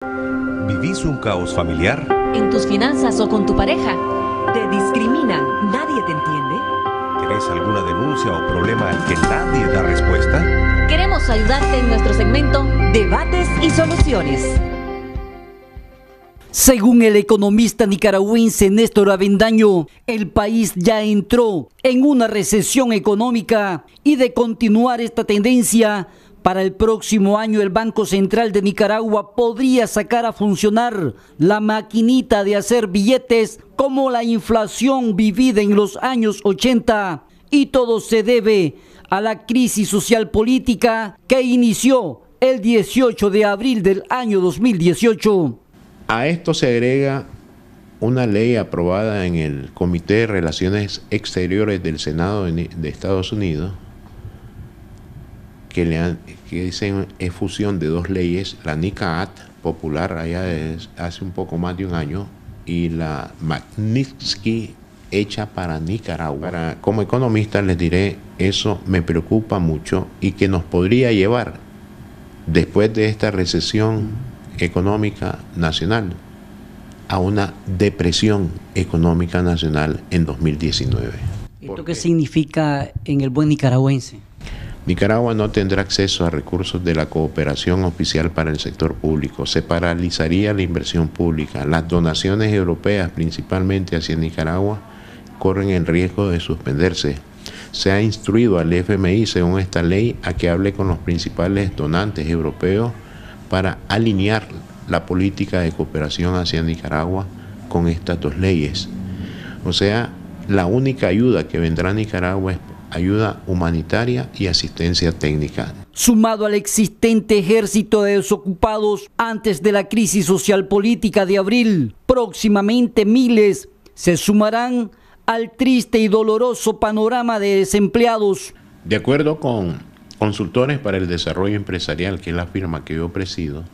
¿Vivís un caos familiar? ¿En tus finanzas o con tu pareja? ¿Te discriminan? ¿Nadie te entiende? ¿Tenés alguna denuncia o problema al que nadie da respuesta? Queremos ayudarte en nuestro segmento Debates y Soluciones. Según el economista nicaragüense Néstor Avendaño, el país ya entró en una recesión económica y de continuar esta tendencia, para el próximo año el Banco Central de Nicaragua podría sacar a funcionar la maquinita de hacer billetes como la inflación vivida en los años 80. Y todo se debe a la crisis social política que inició el 18 de abril del año 2018. A esto se agrega una ley aprobada en el Comité de Relaciones Exteriores del Senado de Estados Unidos, que dicen es fusión de dos leyes, la NICA Act popular allá hace un poco más de un año y la Magnitsky hecha para Nicaragua. Como economista les diré, eso me preocupa mucho y que nos podría llevar, después de esta recesión económica nacional, a una depresión económica nacional en 2019. ¿Esto qué significa en el buen nicaragüense? Nicaragua no tendrá acceso a recursos de la cooperación oficial para el sector público, se paralizaría la inversión pública, las donaciones europeas principalmente hacia Nicaragua corren el riesgo de suspenderse. Se ha instruido al FMI, según esta ley, a que hable con los principales donantes europeos para alinear la política de cooperación hacia Nicaragua con estas dos leyes. O sea, la única ayuda que vendrá a Nicaragua es ayuda humanitaria y asistencia técnica. Sumado al existente ejército de desocupados antes de la crisis social política de abril, próximamente miles se sumarán al triste y doloroso panorama de desempleados. De acuerdo con Consultores para el Desarrollo Empresarial, que es la firma que yo presido,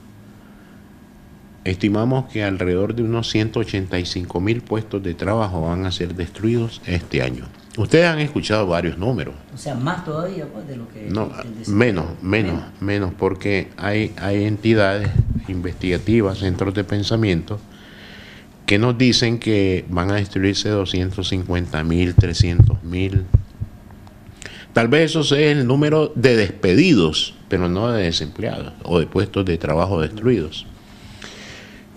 estimamos que alrededor de unos 185,000 puestos de trabajo van a ser destruidos este año. Ustedes han escuchado varios números. O sea, más todavía pues, de lo que... No, menos, porque hay entidades investigativas, centros de pensamiento, que nos dicen que van a destruirse 250,000, 300,000. Tal vez eso sea el número de despedidos, pero no de desempleados o de puestos de trabajo destruidos.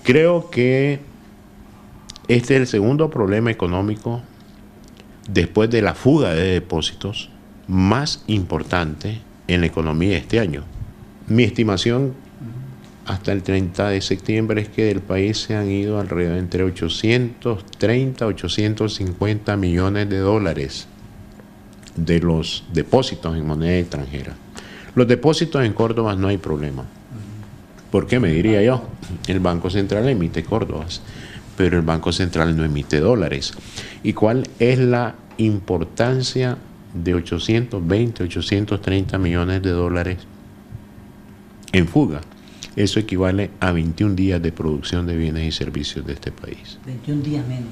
Creo que este es el segundo problema económico después de la fuga de depósitos más importante en la economía este año. Mi estimación hasta el 30 de septiembre es que del país se han ido alrededor entre 830 a 850 millones de dólares de los depósitos en moneda extranjera. Los depósitos en Córdoba no hay problema. ¿Por qué? Me diría yo. El Banco Central emite córdobas, pero el Banco Central no emite dólares. ¿Y cuál es la importancia de 820, 830 millones de dólares en fuga? Eso equivale a 21 días de producción de bienes y servicios de este país. 21 días menos.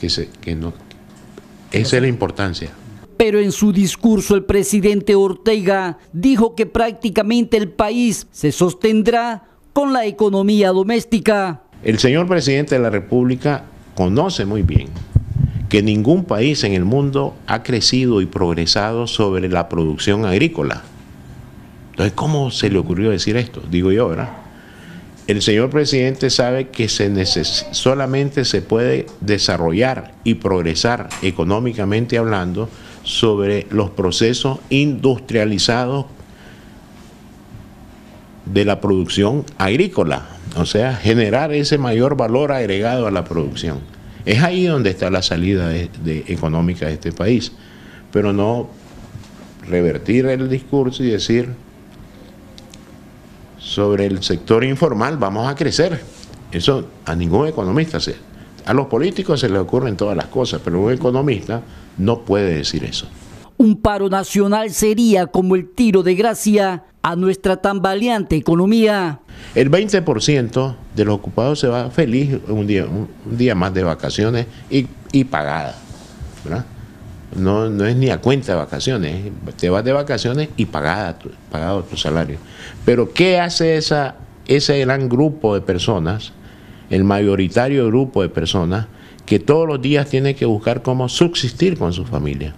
Esa es la importancia. Pero en su discurso el presidente Ortega dijo que prácticamente el país se sostendrá con la economía doméstica. El señor presidente de la República conoce muy bien que ningún país en el mundo ha crecido y progresado sobre la producción agrícola. Entonces, ¿cómo se le ocurrió decir esto? Digo yo, ¿verdad? El señor presidente sabe que solamente se puede desarrollar y progresar económicamente hablando sobre los procesos industrializados de la producción agrícola, o sea, generar ese mayor valor agregado a la producción. Es ahí donde está la salida económica de este país, pero no revertir el discurso y decir sobre el sector informal vamos a crecer. Eso a ningún economista a los políticos se les ocurren todas las cosas, pero un economista no puede decir eso. Un paro nacional sería como el tiro de gracia a nuestra tambaleante economía. El 20% de los ocupados se va feliz un día más de vacaciones y pagada, ¿verdad? No es ni a cuenta de vacaciones, te vas de vacaciones y pagado tu salario. Pero ¿qué hace ese gran grupo de personas, el mayoritario grupo de personas, que todos los días tiene que buscar cómo subsistir con su familia.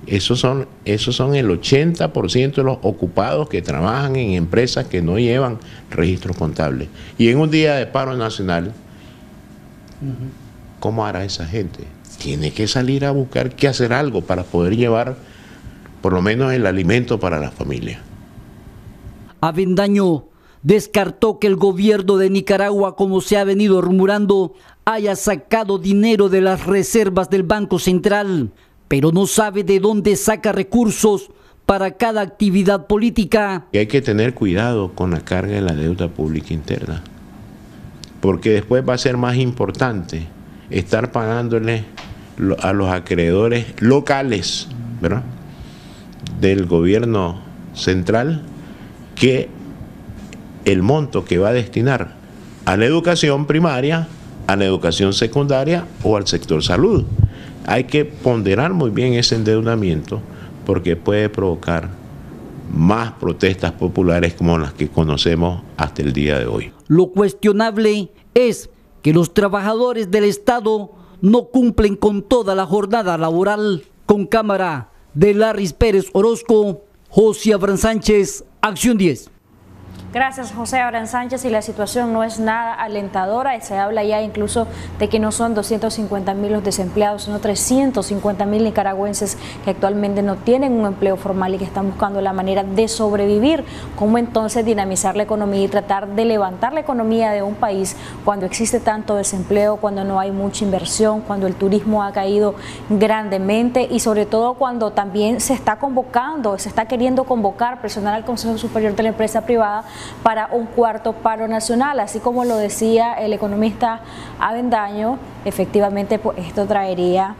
Esos son el 80% de los ocupados que trabajan en empresas que no llevan registros contables. Y en un día de paro nacional, ¿cómo hará esa gente? Tiene que salir a buscar que hacer algo para poder llevar por lo menos el alimento para la familia. Avendaño descartó que el gobierno de Nicaragua, como se ha venido rumorando, haya sacado dinero de las reservas del Banco Central, pero no sabe de dónde saca recursos para cada actividad política. Y hay que tener cuidado con la carga de la deuda pública interna, porque después va a ser más importante estar pagándole a los acreedores locales, ¿verdad?, del gobierno central, que el monto que va a destinar a la educación primaria, a la educación secundaria o al sector salud. Hay que ponderar muy bien ese endeudamiento, porque puede provocar más protestas populares como las que conocemos hasta el día de hoy. Lo cuestionable es que los trabajadores del Estado no cumplen con toda la jornada laboral. Con cámara de Larry Pérez Orozco, José Abraham Sánchez, Acción 10. Gracias, José Abraham Sánchez. Y la situación no es nada alentadora. Se habla ya incluso de que no son 250.000 los desempleados, sino 350.000 nicaragüenses que actualmente no tienen un empleo formal y que están buscando la manera de sobrevivir. ¿Cómo entonces dinamizar la economía y tratar de levantar la economía de un país cuando existe tanto desempleo, cuando no hay mucha inversión, cuando el turismo ha caído grandemente y sobre todo cuando también se está convocando, se está queriendo convocar, presionar al Consejo Superior de la Empresa Privada para un cuarto paro nacional? Así como lo decía el economista Avendaño, efectivamente pues esto traería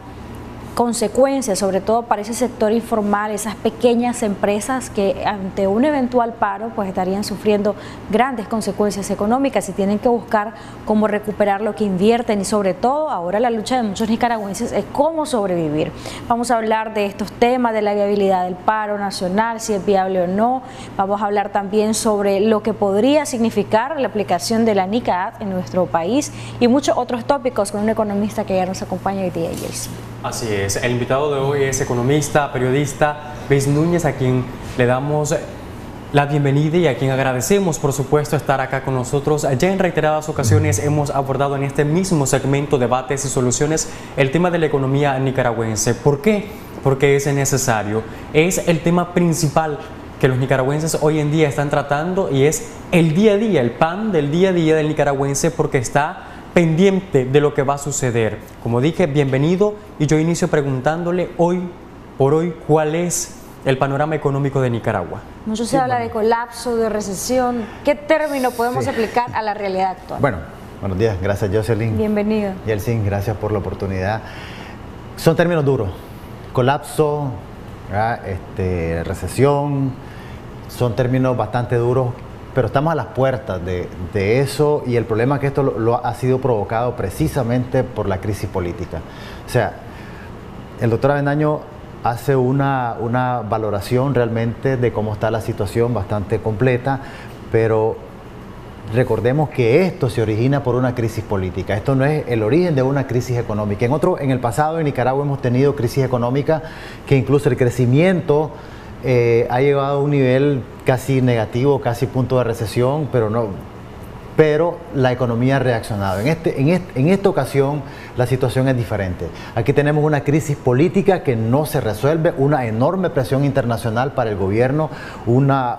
consecuencias, sobre todo para ese sector informal, esas pequeñas empresas que ante un eventual paro pues estarían sufriendo grandes consecuencias económicas y tienen que buscar cómo recuperar lo que invierten, y sobre todo ahora la lucha de muchos nicaragüenses es cómo sobrevivir. Vamos a hablar de estos temas, de la viabilidad del paro nacional, si es viable o no. Vamos a hablar también sobre lo que podría significar la aplicación de la NICAD en nuestro país y muchos otros tópicos con un economista que ya nos acompaña hoy día, Jelsin. Así es, el invitado de hoy es economista, periodista Luis Núñez, a quien le damos la bienvenida y a quien agradecemos, por supuesto, estar acá con nosotros. Ya en reiteradas ocasiones hemos abordado en este mismo segmento Debates y Soluciones el tema de la economía nicaragüense. ¿Por qué? Porque es necesario. Es el tema principal que los nicaragüenses hoy en día están tratando y es el día a día, el pan del día a día del nicaragüense, porque está pendiente de lo que va a suceder. Como dije, bienvenido, y yo inicio preguntándole hoy por hoy cuál es el panorama económico de Nicaragua. Mucho se habla de colapso, de recesión. ¿Qué término podemos aplicar a la realidad actual? Bueno, buenos días, gracias Jocelyn. Bienvenido. Jelsin, gracias por la oportunidad. Son términos duros: colapso, recesión, son términos bastante duros, pero estamos a las puertas de eso, y el problema es que esto lo ha sido provocado precisamente por la crisis política. O sea, el doctor Avendaño hace una valoración realmente de cómo está la situación bastante completa, pero recordemos que esto se origina por una crisis política. Esto no es el origen de una crisis económica. En el pasado en Nicaragua hemos tenido crisis económica que incluso el crecimiento ha llegado a un nivel casi negativo, casi punto de recesión, pero la economía ha reaccionado. En esta ocasión la situación es diferente. Aquí tenemos una crisis política que no se resuelve, una enorme presión internacional para el gobierno, una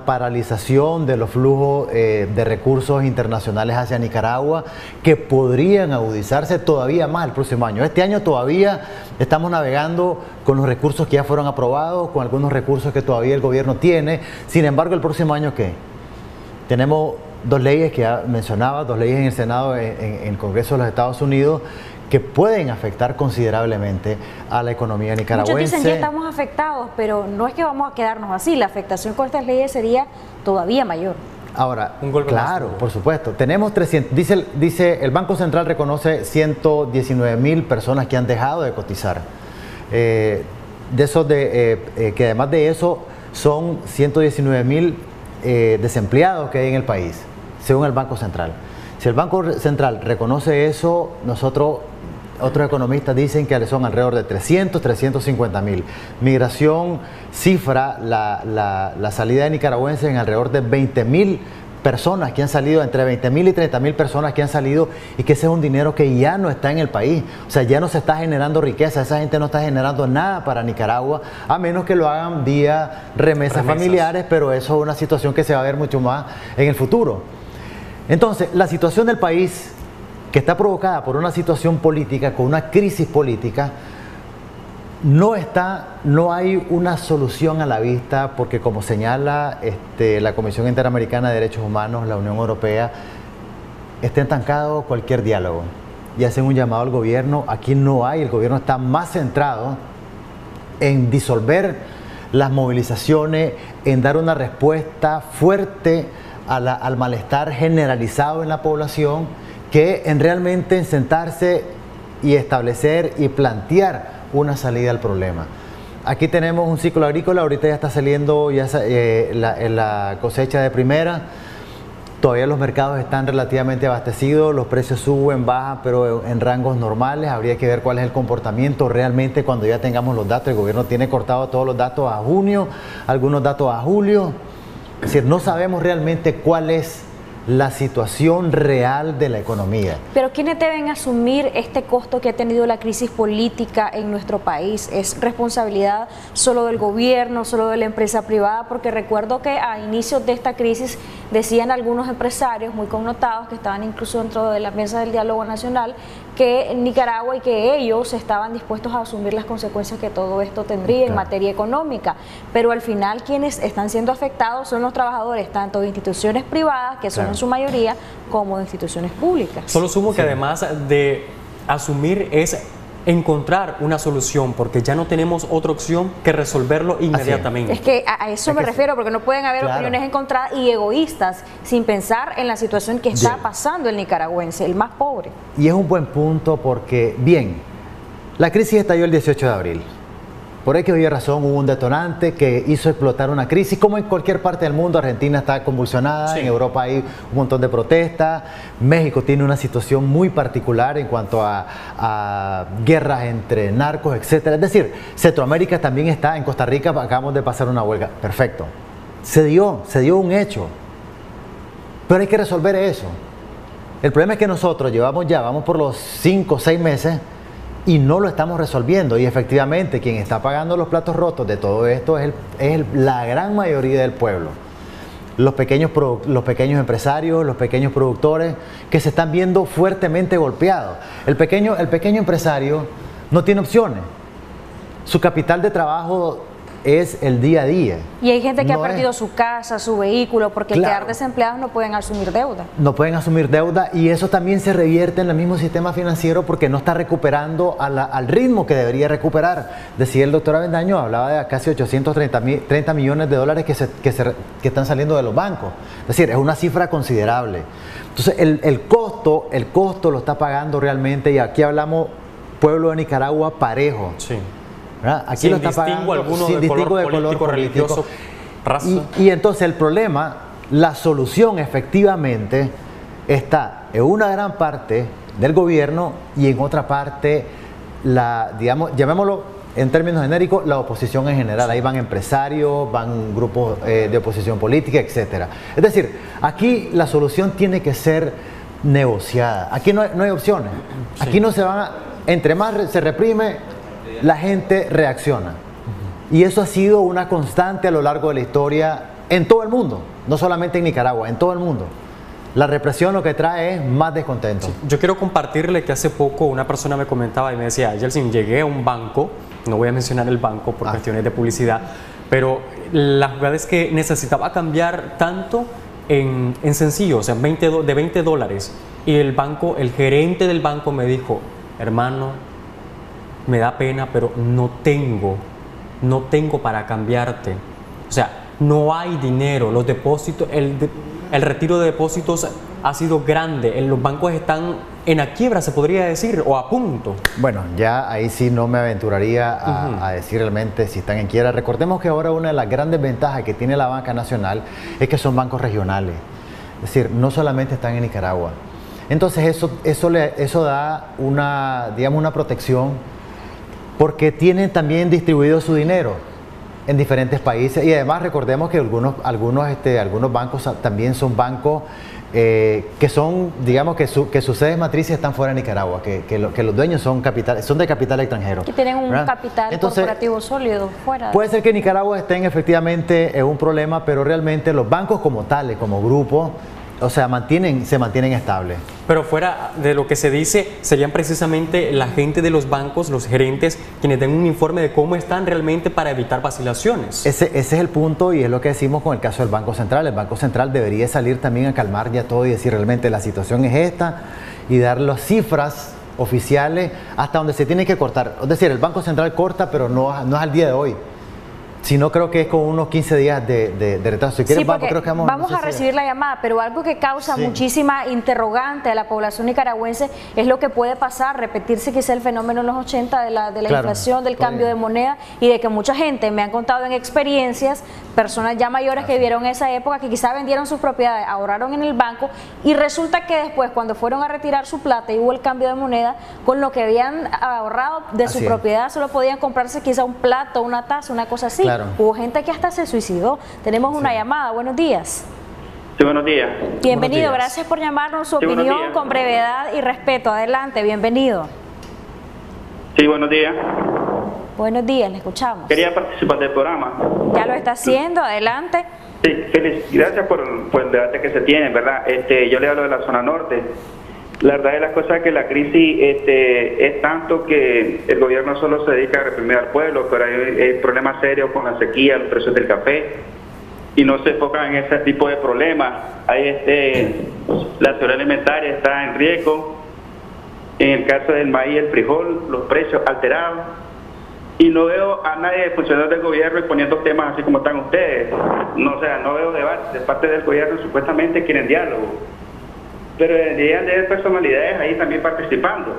paralización de los flujos de recursos internacionales hacia Nicaragua, que podrían agudizarse todavía más el próximo año. Este año todavía estamos navegando con los recursos que ya fueron aprobados, con algunos recursos que todavía el gobierno tiene. Sin embargo, el próximo año, ¿qué? Tenemos dos leyes que ya mencionaba, dos leyes en el Senado, en el Congreso de los Estados Unidos, que pueden afectar considerablemente a la economía nicaragüense. Muchos dicen que estamos afectados, pero no es que vamos a quedarnos así. La afectación con estas leyes sería todavía mayor. Ahora, claro, por supuesto. Tenemos 300, dice el Banco Central reconoce 119.000 personas que han dejado de cotizar. Que además de eso son 119.000 desempleados que hay en el país, según el Banco Central. Si el Banco Central reconoce eso, otros economistas dicen que son alrededor de 350.000. Migración cifra la salida de nicaragüenses en alrededor de 20.000 personas que han salido, entre 20.000 y 30.000 personas que han salido, y que ese es un dinero que ya no está en el país. O sea, ya no se está generando riqueza, esa gente no está generando nada para Nicaragua, a menos que lo hagan vía remesas familiares, pero eso es una situación que se va a ver mucho más en el futuro. Entonces, la situación del país, que está provocada por una situación política, con una crisis política, no hay una solución a la vista, porque como señala la Comisión Interamericana de Derechos Humanos, la Unión Europea, está estancado cualquier diálogo y hacen un llamado al gobierno. Aquí no hay, el gobierno está más centrado en disolver las movilizaciones, en dar una respuesta fuerte al malestar generalizado en la población, que en realmente sentarse y establecer y plantear una salida al problema. Aquí tenemos un ciclo agrícola, ahorita ya está saliendo la cosecha de primera, todavía los mercados están relativamente abastecidos, los precios suben, bajan, pero en rangos normales. Habría que ver cuál es el comportamiento realmente cuando ya tengamos los datos. El gobierno tiene cortado todos los datos a junio, algunos datos a julio, es decir, no sabemos realmente cuál es la situación real de la economía. Pero ¿quiénes deben asumir este costo que ha tenido la crisis política en nuestro país? ¿Es responsabilidad solo del gobierno, solo de la empresa privada? Porque recuerdo que a inicios de esta crisis decían algunos empresarios muy connotados, que estaban incluso dentro de la mesa del diálogo nacional, que Nicaragua y que ellos estaban dispuestos a asumir las consecuencias que todo esto tendría en materia económica. Pero al final quienes están siendo afectados son los trabajadores, tanto de instituciones privadas, que son en su mayoría, como de instituciones públicas. Solo sumo que además de asumir es encontrar una solución, porque ya no tenemos otra opción que resolverlo inmediatamente. Es que a eso me refiero, porque no pueden haber opiniones encontradas y egoístas sin pensar en la situación que está pasando el nicaragüense, el más pobre. Y es un buen punto porque, bien, la crisis estalló el 18 de abril. Por X o Y razón hubo un detonante que hizo explotar una crisis, como en cualquier parte del mundo. Argentina está convulsionada, en Europa hay un montón de protestas, México tiene una situación muy particular en cuanto a guerras entre narcos, etcétera. Es decir, Centroamérica también está, en Costa Rica acabamos de pasar una huelga. Perfecto, se dio un hecho, pero hay que resolver eso. El problema es que nosotros vamos por los 5 o 6 meses y no lo estamos resolviendo, y efectivamente quien está pagando los platos rotos de todo esto es la gran mayoría del pueblo, los pequeños empresarios, los pequeños productores, que se están viendo fuertemente golpeados. El pequeño empresario no tiene opciones, su capital de trabajo es el día a día. Y hay gente que ha perdido su casa, su vehículo, porque al quedar desempleados no pueden asumir deuda. No pueden asumir deuda, y eso también se revierte en el mismo sistema financiero, porque no está recuperando al ritmo que debería recuperar. Decía el doctor Avendaño, hablaba de casi 830 millones de dólares que están saliendo de los bancos. Es decir, es una cifra considerable. Entonces, el costo lo está pagando realmente, y aquí hablamos pueblo de Nicaragua parejo. Sí. Aquí lo está pagando sin distingo de color político, religioso, raza. Y entonces el problema, la solución efectivamente está en una gran parte del gobierno y en otra parte, digamos, llamémoslo en términos genéricos, la oposición en general. Ahí van empresarios, van grupos de oposición política, etcétera. Es decir, aquí la solución tiene que ser negociada. Aquí no hay opciones. Aquí no se van a, entre más se reprime, la gente reacciona. Y eso ha sido una constante a lo largo de la historia en todo el mundo, no solamente en Nicaragua, en todo el mundo. La represión lo que trae es más descontento. Sí. Yo quiero compartirle que hace poco una persona me comentaba y me decía: Yeltsin, llegué a un banco, no voy a mencionar el banco por cuestiones de publicidad, pero la jugada es que necesitaba cambiar tanto en sencillo, o sea, de 20 dólares. Y el gerente del banco me dijo: hermano, me da pena, pero no tengo para cambiarte. O sea, no hay dinero, los depósitos, el retiro de depósitos ha sido grande. Los bancos están en la quiebra, se podría decir, o a punto. Bueno, ya ahí sí no me aventuraría a decir realmente si están en quiebra. Recordemos que ahora una de las grandes ventajas que tiene la banca nacional es que son bancos regionales. Es decir, no solamente están en Nicaragua. Entonces eso da digamos, una protección, porque tienen también distribuido su dinero en diferentes países, y además recordemos que algunos bancos también son bancos que son, digamos, que sus sedes matrices están fuera de Nicaragua, que los dueños son de capital extranjero. Que tienen un ¿verdad? capital corporativo sólido fuera. Puede ser que Nicaragua estén efectivamente en un problema, pero realmente los bancos como tales, como grupo, o sea, se mantienen estables. Pero fuera de lo que se dice, serían precisamente la gente de los bancos, los gerentes, quienes den un informe de cómo están realmente para evitar vacilaciones. Ese es el punto, y es lo que decimos con el caso del Banco Central. El Banco Central debería salir también a calmar ya todo y decir realmente la situación es esta, y dar las cifras oficiales hasta donde se tiene que cortar. Es decir, el Banco Central corta, pero no es al día de hoy. Si no, creo que es con unos 15 días de retraso. Si quieren, creo que vamos a recibir la llamada, pero algo que causa muchísima interrogante a la población nicaragüense es lo que puede pasar, repetirse quizá el fenómeno en los 80 de la inflación, del cambio de moneda, y de que mucha gente me han contado en experiencias, personas ya mayores que vivieron esa época, que quizá vendieron sus propiedades, ahorraron en el banco, y resulta que después, cuando fueron a retirar su plata y hubo el cambio de moneda, con lo que habían ahorrado de su propiedad, solo podían comprarse quizá un plato, una taza, una cosa así. Claro. Hubo gente que hasta se suicidó. Tenemos una llamada. Buenos días. Sí, buenos días. Bienvenido, buenos días. Gracias por llamarnos. Su opinión con brevedad y respeto. Adelante, bienvenido. Sí, buenos días. Buenos días, le escuchamos. Quería participar del programa. Ya lo está haciendo, adelante. Sí, gracias por el debate que se tiene, ¿verdad? Yo le hablo de la zona norte. La verdad de las cosas es que la crisis es tanto que el gobierno solo se dedica a reprimir al pueblo, pero hay problemas serios con la sequía, los precios del café, y no se enfocan en ese tipo de problemas. La seguridad alimentaria está en riesgo. En el caso del maíz y el frijol, los precios alterados. Y no veo a nadie de funcionarios del gobierno exponiendo temas así como están ustedes. No veo debate de parte del gobierno, supuestamente quieren diálogo. Pero deberían de haber personalidades ahí también participando.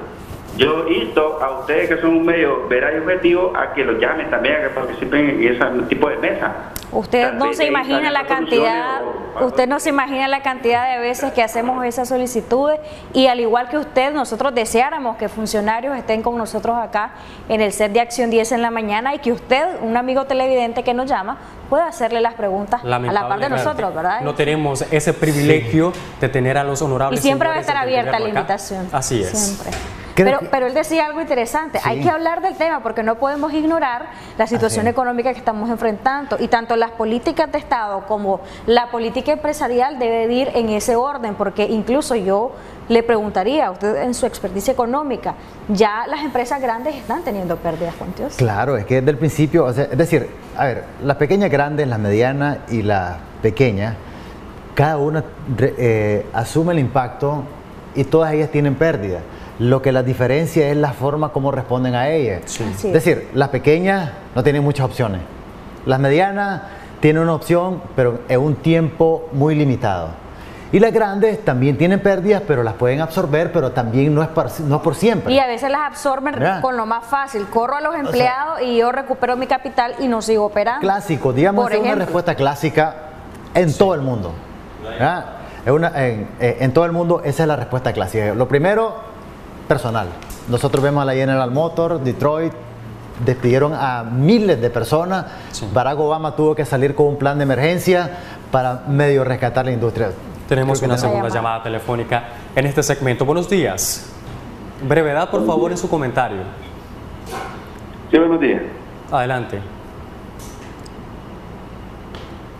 Yo insto a ustedes, que son un medio veraz y objetivo, a que los llamen también, a que participen en ese tipo de mesa. Usted no se imagina la cantidad, usted no se imagina la cantidad de veces que hacemos esas solicitudes, y al igual que usted, nosotros deseáramos que funcionarios estén con nosotros acá en el set de Acción 10 en la mañana, y que usted, un amigo televidente que nos llama, pueda hacerle las preguntas a la par de nosotros, ¿verdad? No tenemos ese privilegio de tener a los honorables. Y siempre va a estar abierta la invitación. Así es. Siempre. Pero él decía algo interesante, hay que hablar del tema, porque no podemos ignorar la situación económica que estamos enfrentando, y tanto las políticas de Estado como la política empresarial debe ir en ese orden, porque incluso yo le preguntaría a usted, en su experticia económica, ya las empresas grandes están teniendo pérdidas cuantiosas. Claro, es que desde el principio, es decir, a ver, las pequeñas grandes, las medianas y las pequeñas, cada una asume el impacto, y todas ellas tienen pérdida. Lo que las diferencia es la forma como responden a ellas. Sí. Es decir, las pequeñas no tienen muchas opciones. Las medianas tienen una opción, pero en un tiempo muy limitado. Y las grandes también tienen pérdidas, pero las pueden absorber, pero también no es por siempre. Y a veces las absorben con lo más fácil. Corro a los empleados, y yo recupero mi capital y no sigo operando. Clásico, digamos, es una respuesta clásica en todo el mundo. En todo el mundo esa es la respuesta clásica. Lo primero, personal. Nosotros vemos a la General Motors, Detroit, despidieron a miles de personas. Barack Obama tuvo que salir con un plan de emergencia para medio rescatar la industria. Tenemos una segunda llamada telefónica en este segmento. Buenos días. Brevedad, por favor, en su comentario. Sí, buenos días. Adelante.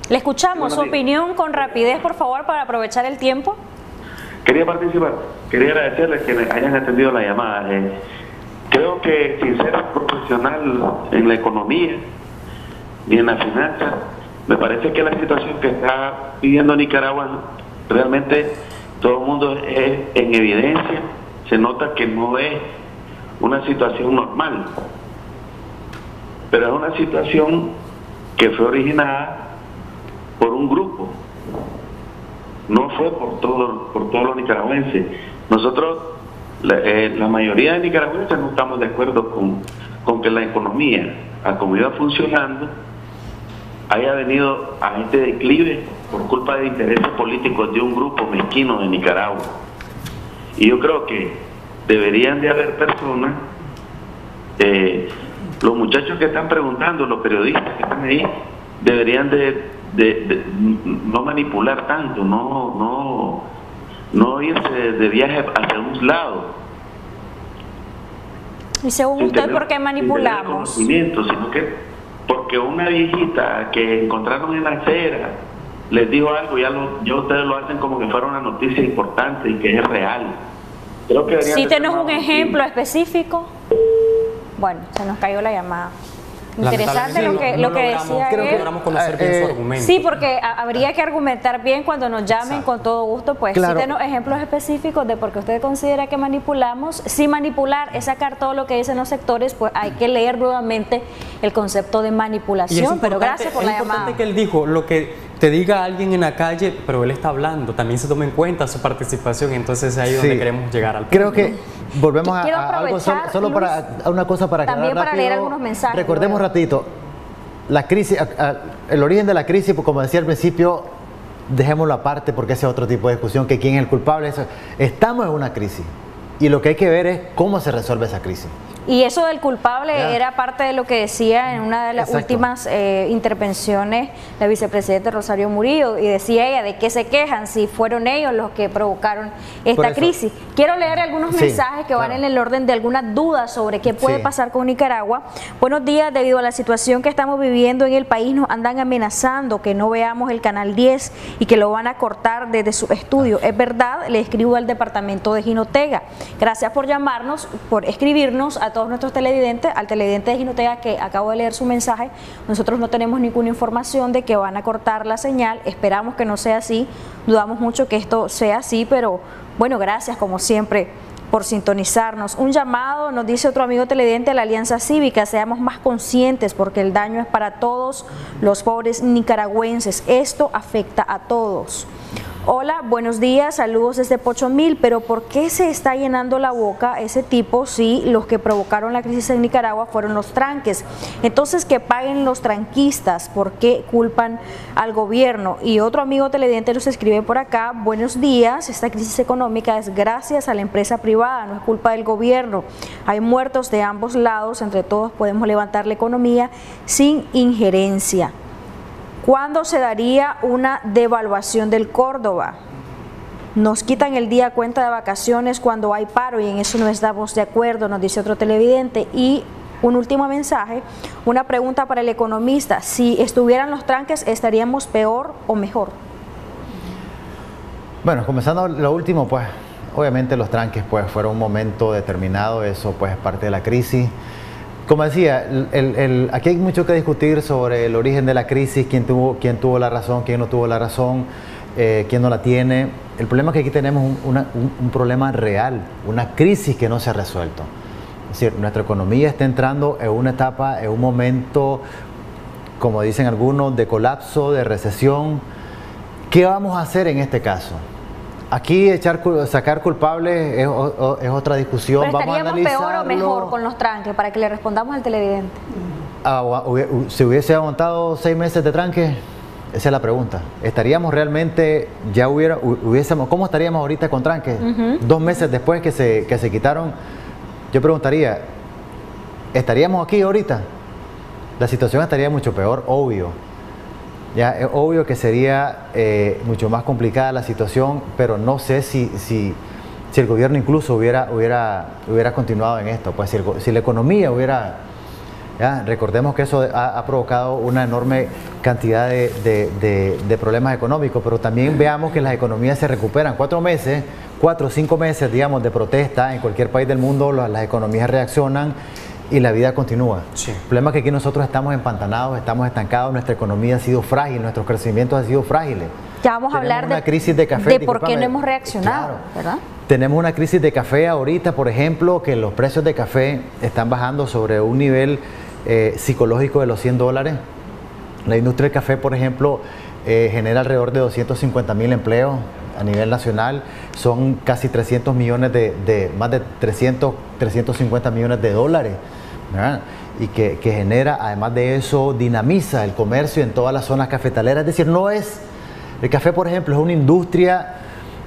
Le escuchamos. Su opinión con rapidez, por favor, para aprovechar el tiempo. Quería participar, quería agradecerles que me hayan atendido la llamada. Creo que, sin ser profesional en la economía ni en la finanza, me parece que la situación que está viviendo Nicaragua, realmente todo el mundo es en evidencia, se nota que no es una situación normal, pero es una situación que fue originada por un grupo no fue por todos los nicaragüenses. Nosotros, la mayoría de nicaragüenses no estamos de acuerdo con que la economía, a como iba funcionando, haya venido a este declive por culpa de intereses políticos de un grupo mezquino de Nicaragua. Y yo creo que deberían de haber personas, los muchachos que están preguntando, los periodistas que están ahí, deberían de no manipular tanto, no irse de viaje hacia un lado. Y según usted, ¿por qué manipulamos? Sino que porque una viejita que encontraron en la acera les dijo algo, ya ustedes lo hacen como que fuera una noticia importante y que es real. Creo que si tenemos un ejemplo específico. Bueno, se nos cayó la llamada. Interesante lo que decía él. Logramos conocer bien su argumento. Sí, porque habría que argumentar bien cuando nos llamen. Exacto. Con todo gusto, pues claro. Sí tenemos ejemplos específicos de por qué usted considera que manipulamos. Si manipular es sacar todo lo que dicen los sectores, pues hay que leer nuevamente el concepto de manipulación. Pero gracias por la llamada. Es importante que él dijo lo que te diga alguien en la calle, pero él está hablando, también se toma en cuenta su participación, entonces ahí es donde queremos llegar al punto. Creo que volvemos a algo solo para una cosa para aclarar también para rápido. Leer algunos mensajes. Recordemos ratito, la crisis, el origen de la crisis, como decía al principio, dejémoslo aparte porque ese es otro tipo de discusión, que quién es el culpable. Estamos en una crisis y lo que hay que ver es cómo se resuelve esa crisis. Y eso del culpable era parte de lo que decía en una de las últimas intervenciones la vicepresidenta Rosario Murillo, y decía ella de qué se quejan si fueron ellos los que provocaron esta crisis. Quiero leer algunos mensajes que van en el orden de algunas dudas sobre qué puede pasar con Nicaragua. Buenos días, debido a la situación que estamos viviendo en el país nos andan amenazando que no veamos el Canal 10 y que lo van a cortar desde su estudio. Es verdad, le escribo al departamento de Jinotega. Gracias por llamarnos, por escribirnos a todos nuestros televidentes, al televidente de Jinotega que acabo de leer su mensaje. Nosotros no tenemos ninguna información de que van a cortar la señal, esperamos que no sea así, dudamos mucho que esto sea así, pero bueno, gracias como siempre por sintonizarnos. Un llamado, nos dice otro amigo televidente, a la Alianza Cívica: seamos más conscientes porque el daño es para todos los pobres nicaragüenses, esto afecta a todos. Hola, buenos días, saludos desde Pocho Mil, pero ¿por qué se está llenando la boca ese tipo si los que provocaron la crisis en Nicaragua fueron los tranques? Entonces que paguen los tranquistas, ¿por qué culpan al gobierno? Y otro amigo televidente nos escribe por acá: buenos días, esta crisis económica es gracias a la empresa privada, no es culpa del gobierno. Hay muertos de ambos lados, entre todos podemos levantar la economía sin injerencia. ¿Cuándo se daría una devaluación del Córdoba? Nos quitan el día cuenta de vacaciones cuando hay paro y en eso no estamos de acuerdo, nos dice otro televidente. Y un último mensaje, una pregunta para el economista: si estuvieran los tranques, ¿estaríamos peor o mejor? Bueno, comenzando lo último, pues obviamente los tranques pues fueron un momento determinado, eso pues es parte de la crisis. Como decía, aquí hay mucho que discutir sobre el origen de la crisis, quién tuvo la razón, quién no tuvo la razón, quién no la tiene. El problema es que aquí tenemos un problema real, una crisis que no se ha resuelto. Es decir, nuestra economía está entrando en una etapa, en un momento, como dicen algunos, de colapso, de recesión. ¿Qué vamos a hacer en este caso? Aquí sacar culpables es otra discusión. Pero ¿estaríamos peor o mejor con los tranques? Para que le respondamos al televidente. Si hubiese aguantado 6 meses de tranque, esa es la pregunta. ¿Estaríamos realmente, cómo estaríamos ahorita con tranque? 2 meses después que se quitaron, yo preguntaría, ¿estaríamos aquí ahorita? La situación estaría mucho peor, obvio. Ya es obvio que sería mucho más complicada la situación, pero no sé si el gobierno incluso hubiera continuado en esto. Pues si la economía hubiera... recordemos que eso ha provocado una enorme cantidad de problemas económicos, pero también veamos que las economías se recuperan. 4 o 5 meses, digamos, de protesta en cualquier país del mundo, las economías reaccionan y la vida continúa. Sí. El problema es que aquí nosotros estamos empantanados, estamos estancados, nuestra economía ha sido frágil, nuestros crecimientos han sido frágiles. Ya vamos a hablar una crisis de café, por qué no hemos reaccionado, ¿verdad? Tenemos una crisis de café ahorita, por ejemplo, que los precios de café están bajando sobre un nivel psicológico de los $100. La industria del café, por ejemplo, genera alrededor de 250.000 empleos a nivel nacional, son casi 300 millones más de 350 millones de dólares, ¿verdad? Y que genera, además de eso, dinamiza el comercio en todas las zonas cafetaleras. Es decir, no es, el café, por ejemplo, es una industria,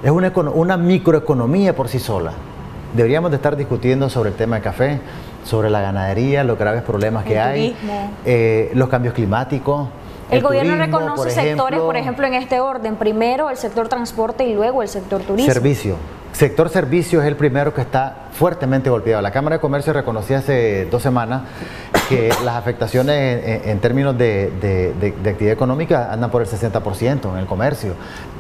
es una microeconomía por sí sola. Deberíamos de estar discutiendo sobre el tema del café, sobre la ganadería, los graves problemas que hay, los cambios climáticos. El gobierno reconoce sectores, por ejemplo, en este orden. Primero el sector transporte y luego el sector turismo. Servicio. Sector servicio es el primero que está fuertemente golpeado. La Cámara de Comercio reconocía hace 2 semanas que las afectaciones en términos de actividad económica andan por el 60% en el comercio.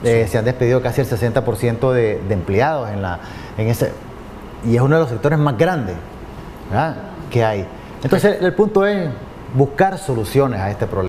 Se han despedido casi el 60% de empleados en ese, y es uno de los sectores más grandes, ¿verdad?, que hay. Entonces el punto es buscar soluciones a este problema.